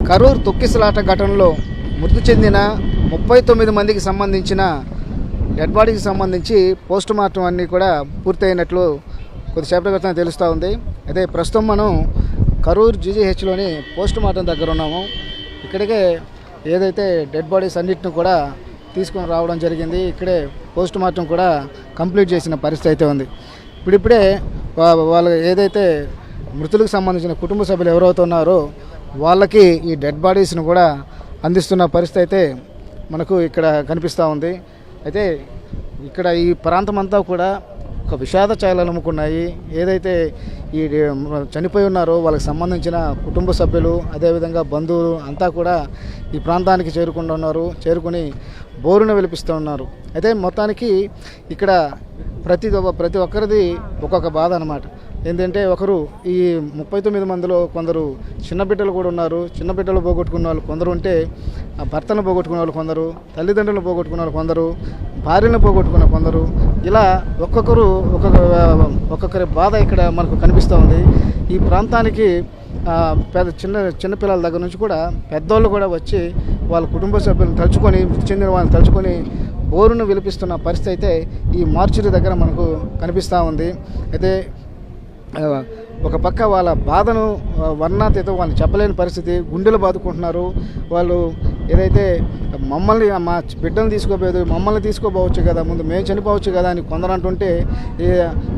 కరూర్ తొక్కిసలాట ఘటనలో మృతి చెందిన 39 మందికి సంబంధించిన డెడ్ బాడీకి సంబంధించి పోస్ట్ మార్టం అన్నీ కూడా పూర్తయినట్లు కొద్దిసేపటి క్రితం తెలుస్తూ ఉంది. అయితే ప్రస్తుతం మనం కరూర్ జీజీహెచ్లోని పోస్ట్ మార్టం దగ్గర ఉన్నాము. ఇక్కడికే ఏదైతే డెడ్ బాడీస్ అన్నిటిని కూడా తీసుకొని రావడం జరిగింది. ఇక్కడే పోస్ట్ మార్టం కూడా కంప్లీట్ చేసిన పరిస్థితి అయితే ఉంది. ఇప్పుడిప్పుడే వాళ్ళు ఏదైతే మృతులకు సంబంధించిన కుటుంబ సభ్యులు ఎవరైతే ఉన్నారో వాళ్ళకి ఈ డెడ్ బాడీస్ను కూడా అందిస్తున్న పరిస్థితి అయితే మనకు ఇక్కడ కనిపిస్తూ ఉంది. అయితే ఇక్కడ ఈ ప్రాంతం అంతా కూడా ఒక విషాద ఛాయలు అలుముకున్నాయి. ఏదైతే ఈ చనిపోయి ఉన్నారో వాళ్ళకి సంబంధించిన కుటుంబ సభ్యులు, అదేవిధంగా బంధువులు అంతా కూడా ఈ ప్రాంతానికి చేరుకుని బోరున విలిపిస్తూ ఉన్నారు. అయితే మొత్తానికి ఇక్కడ ప్రతి ఒక్కరిది ఒక్కొక్క బాధ అన్నమాట. ఏంటంటే ఒకరు ఈ 39 మందిలో కొందరు చిన్న బిడ్డలు కూడా ఉన్నారు. చిన్న బిడ్డలు పోగొట్టుకున్న వాళ్ళు కొందరు ఉంటే, భర్తను పోగొట్టుకున్న వాళ్ళు కొందరు, తల్లిదండ్రులను పోగొట్టుకున్న వాళ్ళు కొందరు, భార్యను పోగొట్టుకున్న కొందరు, ఇలా ఒక్కొక్కరి బాధ ఇక్కడ మనకు కనిపిస్తూ ఉంది. ఈ ప్రాంతానికి చిన్న పిల్లల దగ్గర నుంచి కూడా పెద్దోళ్ళు కూడా వచ్చి వాళ్ళ కుటుంబ సభ్యులను తలుచుకొని, మృతి చెందిన వాళ్ళని తలుచుకొని బోరును విలిపిస్తున్న పరిస్థితి అయితే ఈ మార్చురీ దగ్గర మనకు కనిపిస్తూ ఉంది. అయితే ఒక పక్క వాళ్ళ బాధను వర్ణాతీతం వాళ్ళని చెప్పలేని పరిస్థితి, గుండెలు బాదుకుంటున్నారు. వాళ్ళు ఏదైతే మమ్మల్ని మా బిడ్డను తీసుకోపోయేది, మమ్మల్ని తీసుకోపోవచ్చు కదా, ముందు మేము చనిపోవచ్చు కదా అని కొందరు అంటుంటే,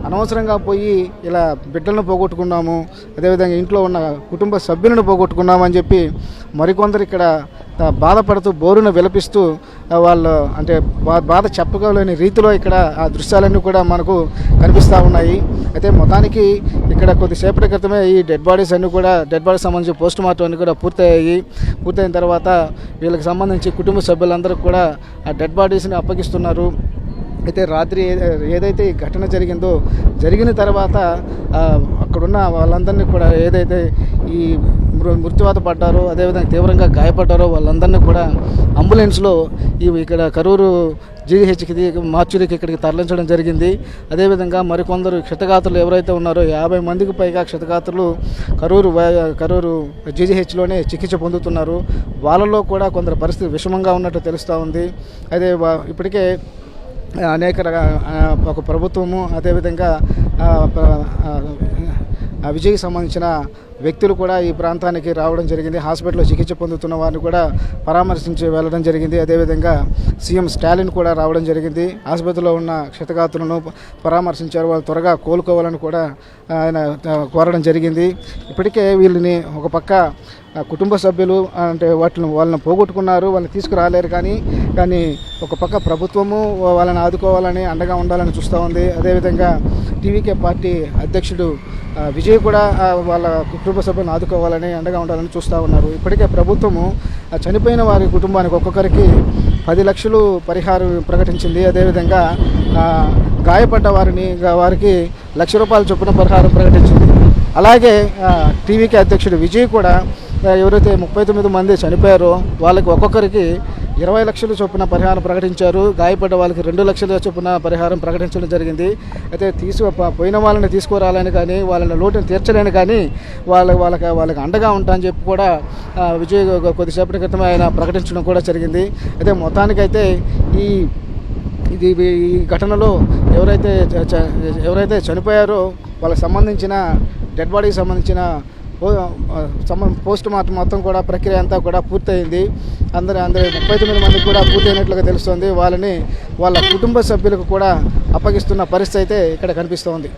అనవసరంగా పోయి ఇలా బిడ్డలను పోగొట్టుకున్నాము, అదేవిధంగా ఇంట్లో ఉన్న కుటుంబ సభ్యులను పోగొట్టుకున్నాము అని చెప్పి మరికొందరు ఇక్కడ బాధపడుతూ బోరున విలపిస్తూ వాళ్ళు అంటే బాధ చెప్పగలేని రీతిలో ఇక్కడ ఆ దృశ్యాలన్నీ కూడా మనకు కనిపిస్తూ ఉన్నాయి. అయితే మొత్తానికి ఇక్కడ కొద్దిసేపటి క్రితమే ఈ డెడ్ బాడీస్ సంబంధించి పోస్ట్ మార్టం అన్ని కూడా పూర్తయిన తర్వాత వీళ్ళకి సంబంధించి కుటుంబ సభ్యులందరికీ కూడా ఆ డెడ్ బాడీస్ని అప్పగిస్తున్నారు. అయితే రాత్రి ఏదైతే ఈ ఘటన జరిగిన తర్వాత అక్కడున్న వాళ్ళందరినీ కూడా ఏదైతే ఈ మృత్యువాత పడ్డారో, అదేవిధంగా తీవ్రంగా గాయపడ్డారో వాళ్ళందరినీ కూడా అంబులెన్స్లో ఇక్కడ కరూరు జీహెచ్కి మార్చురీకి ఇక్కడికి తరలించడం జరిగింది. అదేవిధంగా మరికొందరు క్షతగాత్రులు ఎవరైతే ఉన్నారో 50 మందికి పైగా క్షతగాత్రులు కరూరు జీజీహెచ్లోనే చికిత్స పొందుతున్నారు. వాళ్ళలో కూడా కొందరు పరిస్థితి విషమంగా ఉన్నట్టు తెలుస్తూ ఉంది. అయితే ఇప్పటికే అనేక ఒక ప్రభుత్వము, అదేవిధంగా విజయ్కి సంబంధించిన వ్యక్తులు కూడా ఈ ప్రాంతానికి రావడం జరిగింది. హాస్పిటల్లో చికిత్స పొందుతున్న వారిని కూడా పరామర్శించి వెళ్ళడం జరిగింది. అదేవిధంగా సీఎం స్టాలిన్ కూడా రావడం జరిగింది. ఆసుపత్రిలో ఉన్న క్షతగాత్రులను పరామర్శించారు. వాళ్ళు త్వరగా కోలుకోవాలని కూడా ఆయన కోరడం జరిగింది. ఇప్పటికే వీళ్ళని ఒక పక్క కుటుంబ సభ్యులు అంటే వాళ్ళని పోగొట్టుకున్నారు, వాళ్ళని తీసుకురాలేరు. కానీ ఒక పక్క ప్రభుత్వము వాళ్ళని ఆదుకోవాలని, అండగా ఉండాలని చూస్తూ ఉంది. అదేవిధంగా టీవీకే పార్టీ అధ్యక్షుడు విజయ్ కూడా వాళ్ళ కుటుంబ సభ్యులను ఆదుకోవాలని, అండగా ఉండాలని చూస్తూ ఉన్నారు. ఇప్పటికే ప్రభుత్వము చనిపోయిన వారి కుటుంబానికి ఒక్కొక్కరికి 10 లక్షలు పరిహారం ప్రకటించింది. అదేవిధంగా గాయపడ్డ వారికి ₹1,00,000 చొప్పున పరిహారం ప్రకటించింది. అలాగే టీవీకే అధ్యక్షుడు విజయ్ కూడా ఎవరైతే 39 మంది చనిపోయారో వాళ్ళకి ఒక్కొక్కరికి 20 లక్షల చొప్పున పరిహారం ప్రకటించారు. గాయపడ్డ వాళ్ళకి 2 లక్షల చొప్పున పరిహారం ప్రకటించడం జరిగింది. అయితే పోయిన వాళ్ళని తీసుకురాలని కానీ, వాళ్ళని లోటుని తీర్చలేని కానీ వాళ్ళకి అండగా ఉంటా అని చెప్పి కూడా విజయ్ కొద్దిసేపటి క్రితం ఆయన ప్రకటించడం కూడా జరిగింది. అయితే మొత్తానికైతే ఈ ఘటనలో ఎవరైతే చనిపోయారో వాళ్ళకి సంబంధించిన డెడ్ బాడీకి సంబంధించిన పోస్ట్ మార్టం మొత్తం కూడా ప్రక్రియ అంతా కూడా పూర్తయింది. అందరూ 39 మందికి కూడా పూర్తయినట్లుగా తెలుస్తుంది. వాళ్ళని వాళ్ళ కుటుంబ సభ్యులకు కూడా అప్పగిస్తున్న పరిస్థితి అయితే ఇక్కడ కనిపిస్తోంది.